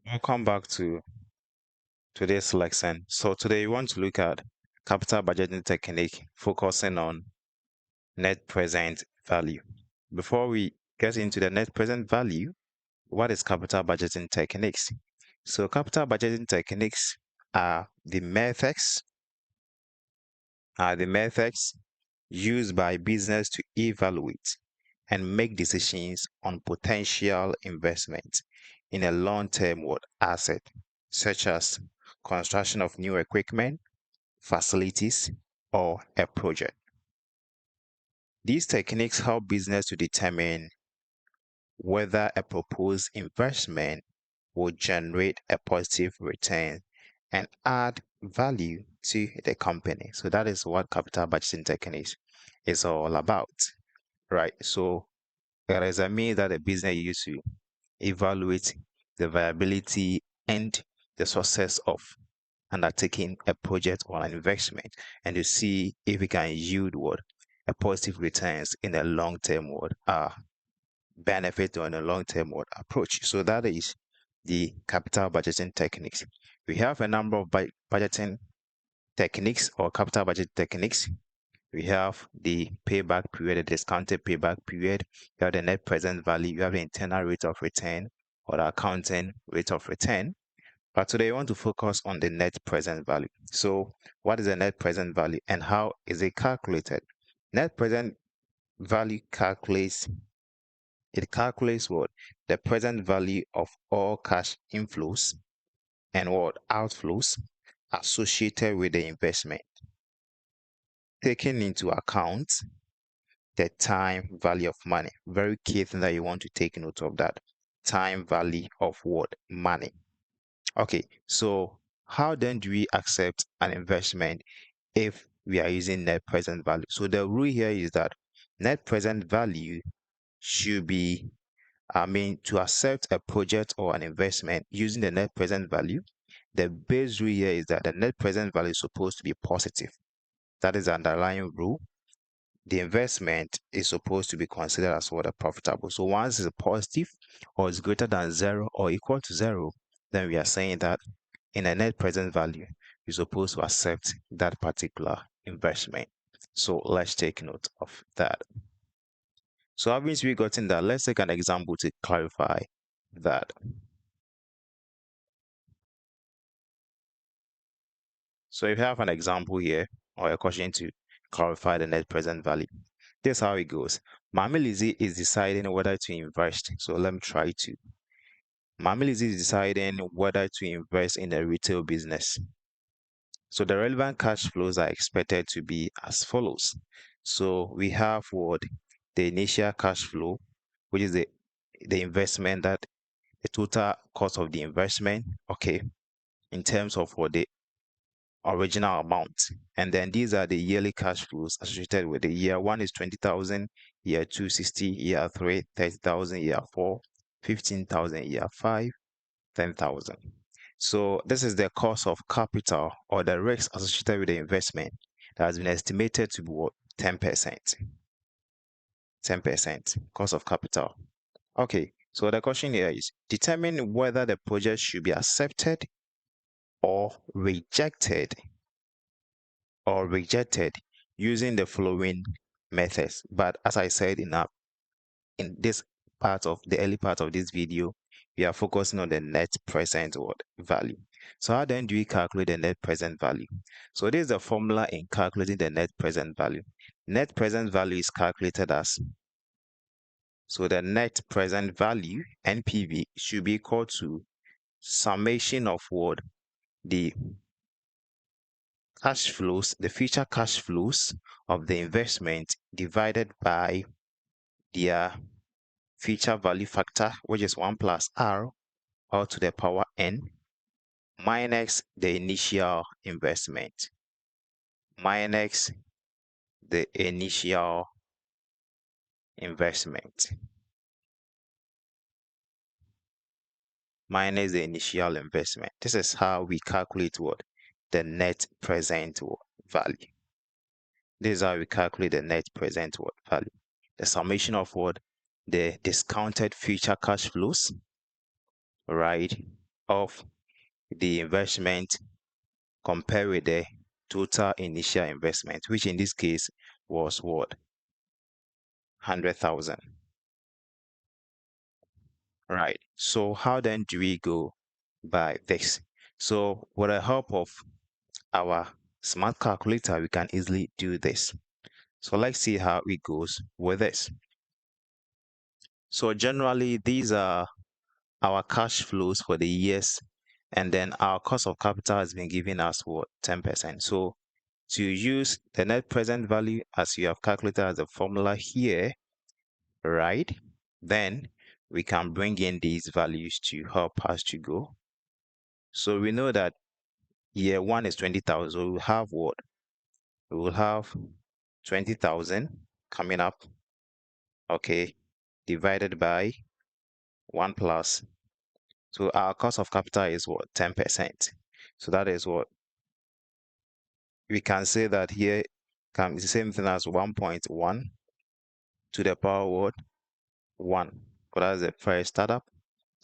Welcome back to today's lesson. So today we want to look at capital budgeting technique focusing on net present value. Before we get into the net present value, what is capital budgeting techniques? So capital budgeting techniques are the methods used by business to evaluate and make decisions on potential investment in a long-term asset, such as construction of new equipment, facilities, or a project. These techniques help business to determine whether a proposed investment will generate a positive return and add value to the company. So that is what capital budgeting techniques is all about, right? So it is a means that a business uses to evaluate the viability and the success of undertaking a project or an investment, and to see if it can yield a positive returns in a long-term benefit on a long-term approach. So that is the capital budgeting techniques. We have a number of budgeting techniques or capital budget techniques. We have the payback period, the discounted payback period. You have the net present value. You have the internal rate of return or the accounting rate of return. But today I want to focus on the net present value. So what is the net present value and how is it calculated? Net present value calculates what? The present value of all cash inflows and outflows associated with the investment, taking into account the time value of money. Very key thing that you want to take note of, that time value of money. Okay, so how then do we accept an investment if we are using net present value? So the rule here is that net present value should be, to accept a project or an investment using the net present value, the base rule here is that the net present value is supposed to be positive. That is the underlying rule. The investment is supposed to be considered as profitable. So once it's positive or is greater than zero or equal to zero, then we are saying that in a net present value, you're supposed to accept that particular investment. So let's take note of that. So having we gotten that, let's take an example to clarify that. So if you have an example here or a question to clarify the net present value, this is how it goes. Mami Lizzie is deciding whether to invest. So let me try to. Mami Lizzie is deciding whether to invest in a retail business. So the relevant cash flows are expected to be as follows. So we have the initial cash flow, which is the investment, that the total cost of the investment, okay, in terms of the original amount. And then these are the yearly cash flows associated with the year one is 20,000, year two 60, year three 30,000, year four 15,000, year five 10,000. So this is the cost of capital or the risk associated with the investment that has been estimated to be 10%. 10% cost of capital. Okay, so the question here is determine whether the project should be accepted or rejected using the following methods. But as I said in this part of the early part of this video, we are focusing on the net present value. So how then do we calculate the net present value? So this is the formula in calculating the net present value. Net present value is calculated as, so the net present value, NPV, should be equal to summation of the cash flows, the future cash flows of the investment divided by their future value factor, which is 1 plus r all to the power n, minus the initial investment, minus the initial investment, minus the initial investment. This is how we calculate the net present value. This is how we calculate the net present value. The summation of the discounted future cash flows, right, of the investment compared with the total initial investment, which in this case was what? 100,000. Right. So how then do we go by this? So with the help of our smart calculator, we can easily do this. So let's see how it goes with this. So generally, these are our cash flows for the years, and then our cost of capital has been giving us what? 10%. So to use the net present value as you have calculated as a formula here, right? Then we can bring in these values to help us to go. So we know that year one is 20,000. So we'll have what? We will have 20,000 coming up, okay, divided by 1 plus. So our cost of capital is what? 10%. So that is what we can say that here comes the same thing as 1.1 to the power what? 1. But that's the first startup.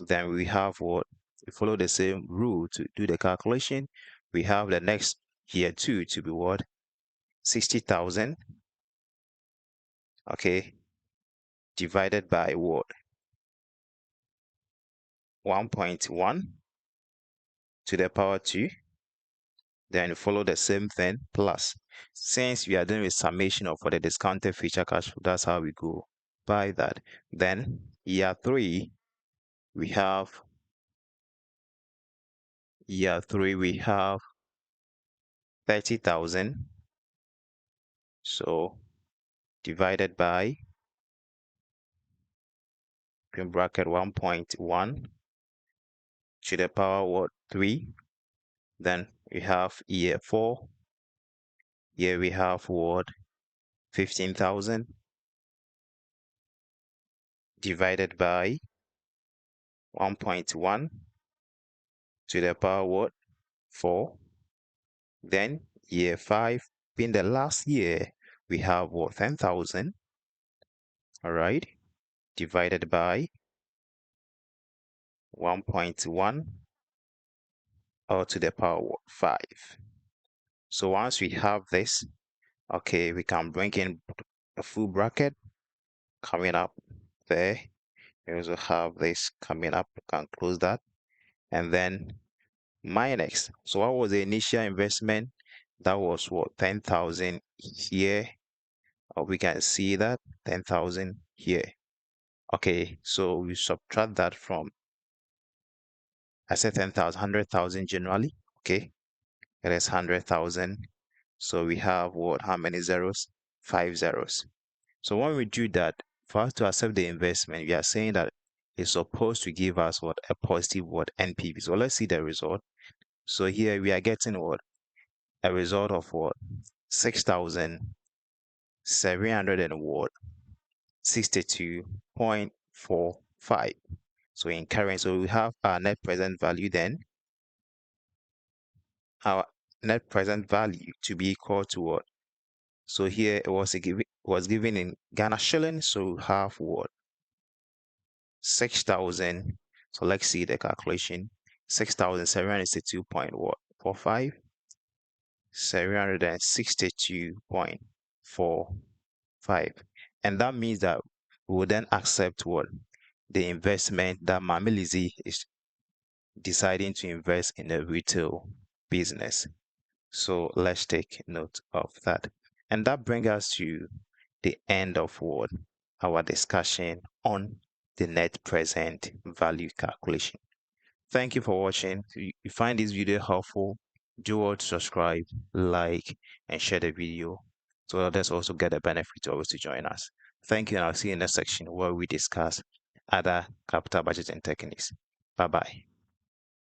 Then we have what? We follow the same rule to do the calculation. We have the next year 2 to be what? 60,000, okay, divided by what? 1.1 to the power 2. Then follow the same thing plus. Since we are doing a summation of for the discounted future cash flow, that's how we go by that. Then year 3, we have 30,000. So divided by in bracket 1.1 to the power what? 3. Then we have year 4. Here we have what? 15,000 divided by 1.1 to the power what? 4. Then year 5 being the last year, we have what? 10,000, all right, divided by 1.1 or to the power what? 5. So once we have this, okay, we can bring in a full bracket coming up there. We also have this coming up, we can close that, and then minus. So what was the initial investment? That was what? 10,000 here. Or we can see that 10,000 here. Okay, so we subtract that from, I said 10,000, 100,000 generally. Okay, it is 100,000. So we have what? How many zeros? 5 zeros. So when we do that, for us to accept the investment, we are saying that it's supposed to give us what? A positive what? NPV. So let's see the result. So here we are getting what? A result of what? 6,700 and what? 62.45. So in current, so we have our net present value then. Our net present value to be equal to what? So here it was given in Ghana shilling. So we have what? 6,000. So let's see the calculation. 6,762.45. 762.45. And that means that we will then accept what? The investment that Mama Lizzie is deciding to invest in a retail business. So let's take note of that. And that brings us to the end of what? Our discussion on the net present value calculation. Thank you for watching. If you find this video helpful, do all to subscribe, like, and share the video so others also get the benefit to always to join us. Thank you, and I'll see you in the section where we discuss other capital budgeting techniques. Bye bye.